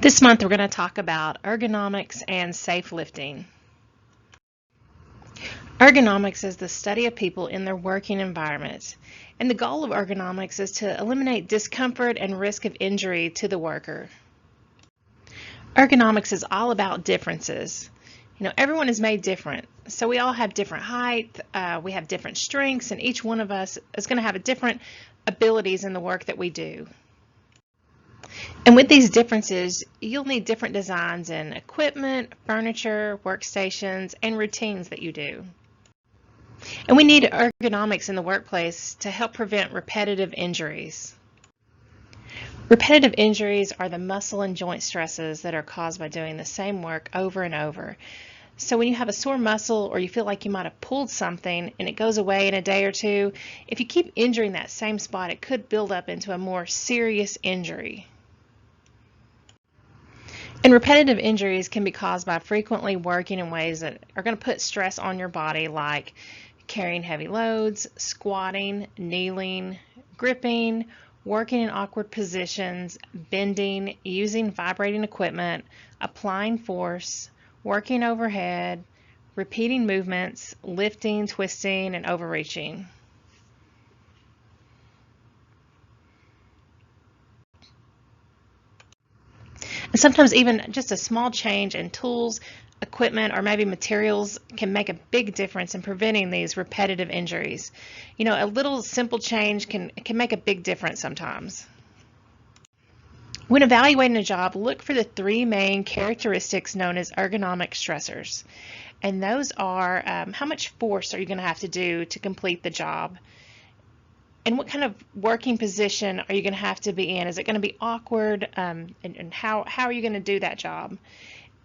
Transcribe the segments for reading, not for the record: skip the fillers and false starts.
This month we're going to talk about ergonomics and safe lifting. Ergonomics is the study of people in their working environment, and the goal of ergonomics is to eliminate discomfort and risk of injury to the worker. Ergonomics is all about differences. Everyone is made different, so we all have different height, we have different strengths, and each one of us is going to have different abilities in the work that we do. And with these differences, you'll need different designs in equipment, furniture, workstations, and routines that you do. And we need ergonomics in the workplace to help prevent repetitive injuries. Repetitive injuries are the muscle and joint stresses that are caused by doing the same work over and over. So when you have a sore muscle or you feel like you might have pulled something and it goes away in a day or two, if you keep injuring that same spot, it could build up into a more serious injury. And repetitive injuries can be caused by frequently working in ways that are going to put stress on your body, like carrying heavy loads, squatting, kneeling, gripping, working in awkward positions, bending, using vibrating equipment, applying force, working overhead, repeating movements, lifting, twisting, and overreaching. And sometimes even just a small change in tools, equipment, or maybe materials can make a big difference in preventing these repetitive injuries. A little simple change can make a big difference sometimes. When evaluating a job, look for the three main characteristics known as ergonomic stressors. And those are how much force are you going to have to do to complete the job? And what kind of working position are you going to have to be in? Is it going to be awkward? And how are you going to do that job?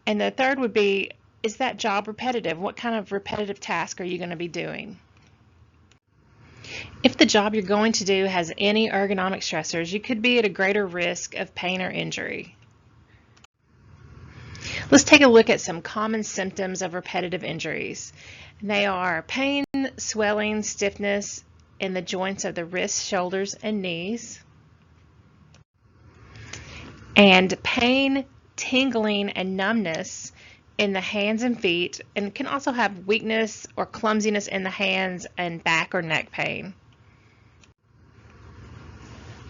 And the third would be, is that job repetitive? What kind of repetitive task are you going to be doing? If the job you're going to do has any ergonomic stressors, you could be at a greater risk of pain or injury. Let's take a look at some common symptoms of repetitive injuries. And they are pain, swelling, stiffness in the joints of the wrists, shoulders, and knees, and pain, tingling, and numbness in the hands and feet, and can also have weakness or clumsiness in the hands and back or neck pain.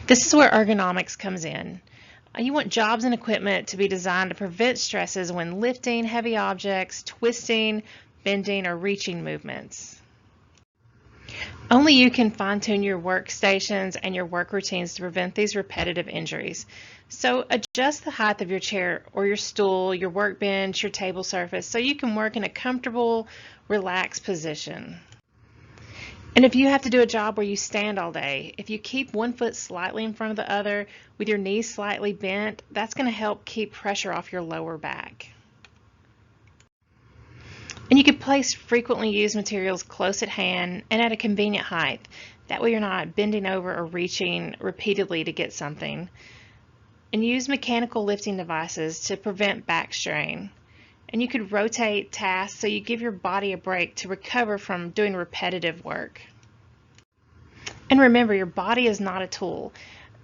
This is where ergonomics comes in. You want jobs and equipment to be designed to prevent stresses when lifting heavy objects, twisting, bending, or reaching movements. Only you can fine-tune your workstations and your work routines to prevent these repetitive injuries. So adjust the height of your chair or your stool, your workbench, your table surface, so you can work in a comfortable, relaxed position. And if you have to do a job where you stand all day, if you keep one foot slightly in front of the other with your knees slightly bent, that's going to help keep pressure off your lower back. And you can place frequently used materials close at hand and at a convenient height. That way you're not bending over or reaching repeatedly to get something. And use mechanical lifting devices to prevent back strain. And you could rotate tasks so you give your body a break to recover from doing repetitive work. And remember, your body is not a tool.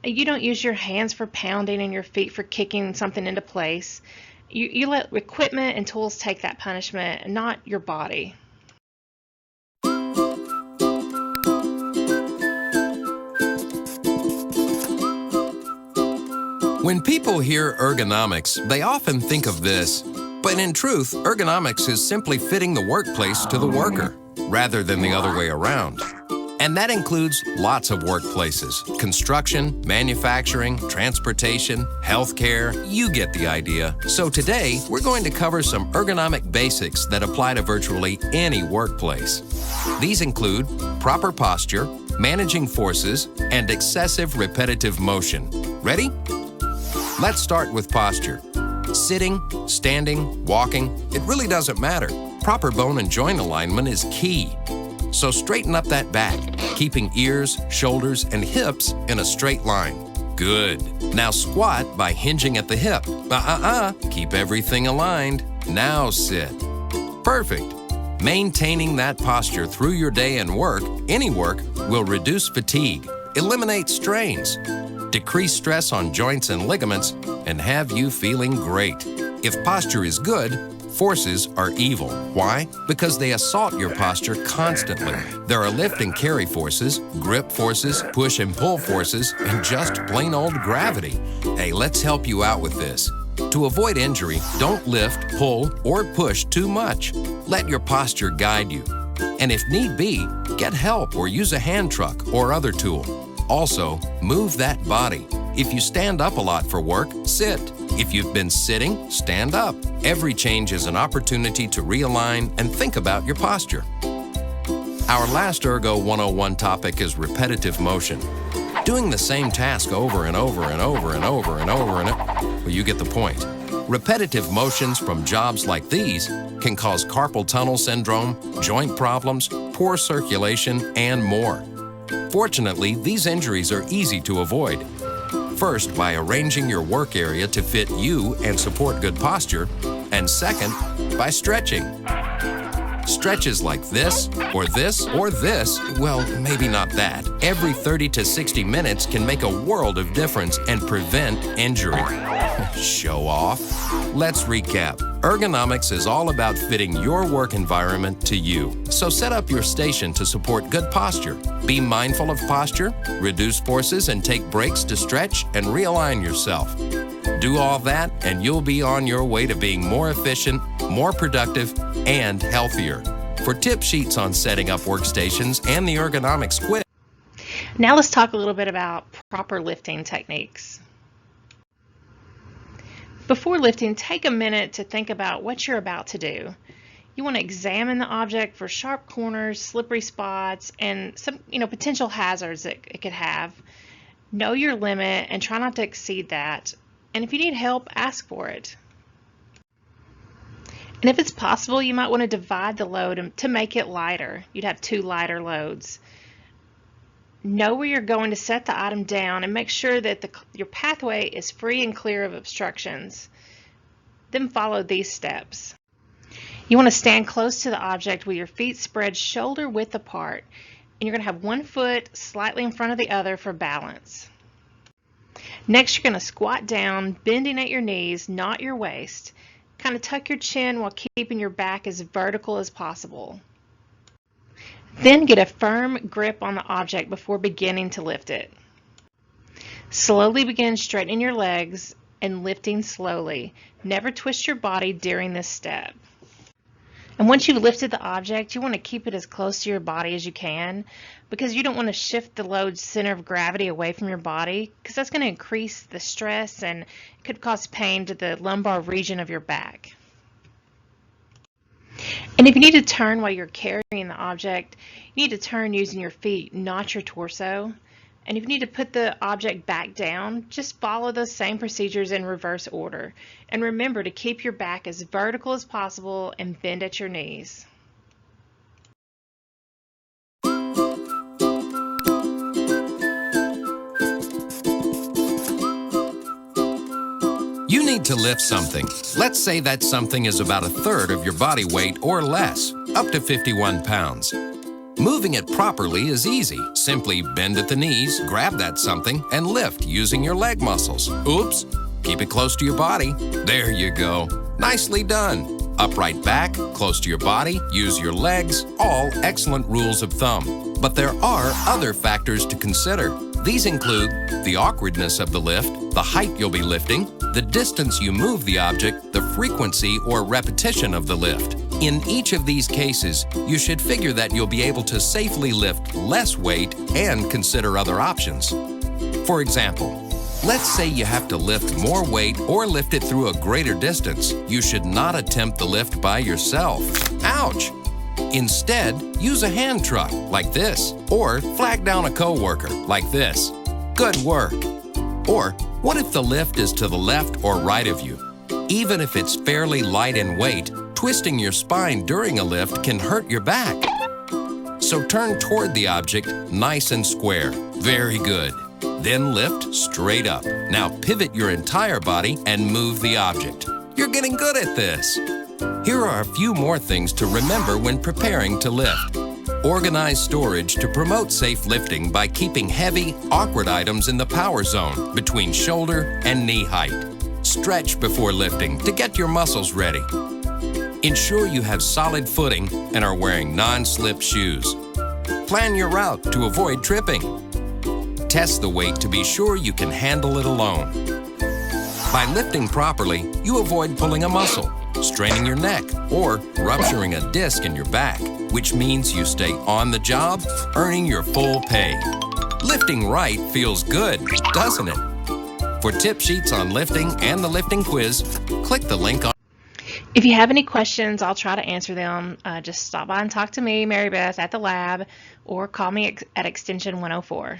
You don't use your hands for pounding and your feet for kicking something into place. You let equipment and tools take that punishment, not your body. When people hear ergonomics, they often think of this. But in truth, ergonomics is simply fitting the workplace to the worker, rather than the other way around. And that includes lots of workplaces: construction, manufacturing, transportation, healthcare. You get the idea. So today, we're going to cover some ergonomic basics that apply to virtually any workplace. These include proper posture, managing forces, and excessive repetitive motion. Ready? Let's start with posture. Sitting, standing, walking, it really doesn't matter. Proper bone and joint alignment is key. So straighten up that back, keeping ears, shoulders, and hips in a straight line. Good. Now squat by hinging at the hip. Keep everything aligned. Now sit. Perfect. Maintaining that posture through your day and work, any work, will reduce fatigue, eliminate strains. decrease stress on joints and ligaments, and have you feeling great. If posture is good, forces are evil. Why? Because they assault your posture constantly. There are lift and carry forces, grip forces, push and pull forces, and just plain old gravity. Hey, let's help you out with this. To avoid injury, don't lift, pull, or push too much. Let your posture guide you. And if need be, get help or use a hand truck or other tool. Also, move that body. If you stand up a lot for work, sit. If you've been sitting, stand up. Every change is an opportunity to realign and think about your posture. Our last Ergo 101 topic is repetitive motion. Doing the same task over and over and over and over and over well, you get the point. Repetitive motions from jobs like these can cause carpal tunnel syndrome, joint problems, poor circulation, and more. Fortunately, these injuries are easy to avoid. First, by arranging your work area to fit you and support good posture, and second, by stretching. Stretches like this, or this, or this, well, maybe not that. Every 30 to 60 minutes can make a world of difference and prevent injury. Show off. Let's recap. Ergonomics is all about fitting your work environment to you. So set up your station to support good posture. Be mindful of posture, reduce forces, and take breaks to stretch and realign yourself. Do all that, and you'll be on your way to being more efficient, more productive, and healthier. For tip sheets on setting up workstations and the Ergonomics quiz. Now let's talk a little bit about proper lifting techniques. Before lifting, take a minute to think about what you're about to do. You want to examine the object for sharp corners, slippery spots, and some potential hazards that it could have. Know your limit and try not to exceed that. And if you need help, ask for it. And if it's possible, you might want to divide the load to make it lighter. You'd have 2 lighter loads. Know where you're going to set the item down and make sure that your pathway is free and clear of obstructions. Then follow these steps. You want to stand close to the object with your feet spread shoulder width apart, and you're going to have one foot slightly in front of the other for balance. Next, you're going to squat down, bending at your knees, not your waist. Kind of tuck your chin while keeping your back as vertical as possible. Then get a firm grip on the object before beginning to lift it. Slowly begin straightening your legs and lifting slowly. Never twist your body during this step. And once you've lifted the object, you want to keep it as close to your body as you can, because you don't want to shift the load's center of gravity away from your body, because that's going to increase the stress and could cause pain to the lumbar region of your back. And if you need to turn while you're carrying the object, you need to turn using your feet, not your torso. And if you need to put the object back down, just follow those same procedures in reverse order. And remember to keep your back as vertical as possible and bend at your knees. You need to lift something. Let's say that something is about 1/3 of your body weight or less, up to 51 pounds. Moving it properly is easy. Simply bend at the knees, grab that something, and lift using your leg muscles. Oops! Keep it close to your body. There you go. Nicely done. Upright back, close to your body, use your legs, all excellent rules of thumb. But there are other factors to consider. These include the awkwardness of the lift, the height you'll be lifting, the distance you move the object, the frequency or repetition of the lift. In each of these cases, you should figure that you'll be able to safely lift less weight and consider other options. For example, let's say you have to lift more weight or lift it through a greater distance. You should not attempt the lift by yourself. Ouch! Instead, use a hand truck like this, or flag down a coworker like this. Good work! Or what if the lift is to the left or right of you? Even if it's fairly light in weight, twisting your spine during a lift can hurt your back. So turn toward the object nice and square. Very good. Then lift straight up. Now pivot your entire body and move the object. You're getting good at this. Here are a few more things to remember when preparing to lift. Organize storage to promote safe lifting by keeping heavy, awkward items in the power zone between shoulder and knee height. Stretch before lifting to get your muscles ready. Ensure you have solid footing and are wearing non-slip shoes. Plan your route to avoid tripping. Test the weight to be sure you can handle it alone. By lifting properly, you avoid pulling a muscle, straining your neck, or rupturing a disc in your back, which means you stay on the job, earning your full pay. Lifting right feels good, doesn't it? For tip sheets on lifting and the lifting quiz, click the link on. If you have any questions, I'll try to answer them. Just stop by and talk to me, Mary Beth, at the lab, or call me at extension 104.